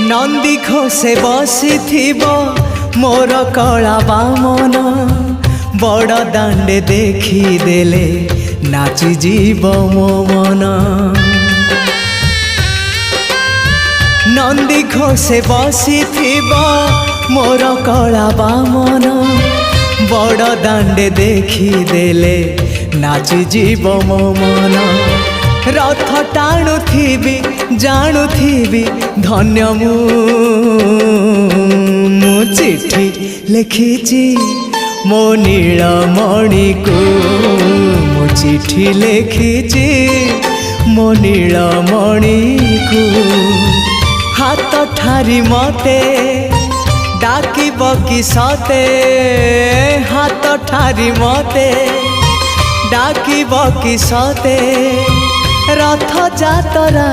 नंदी घोषे बसी मोर कला बामन बड़ दांडे देखी देले नाची जीव मो मन। नंदी घोषे बसी मोर कला बामन बड़ दांडे देखी देले नाची जीव मो मन। रथ टाणुथिबी जाणुथिबी धन्य मु चिट्ठी लिखिची मो नीलमणि को मु चिट्ठी लिखिची मो नीलमणि को। हाथ ठारी मते डाकिब कि सते हाथ ठारी मते डाकिब कि सते रथ जातरा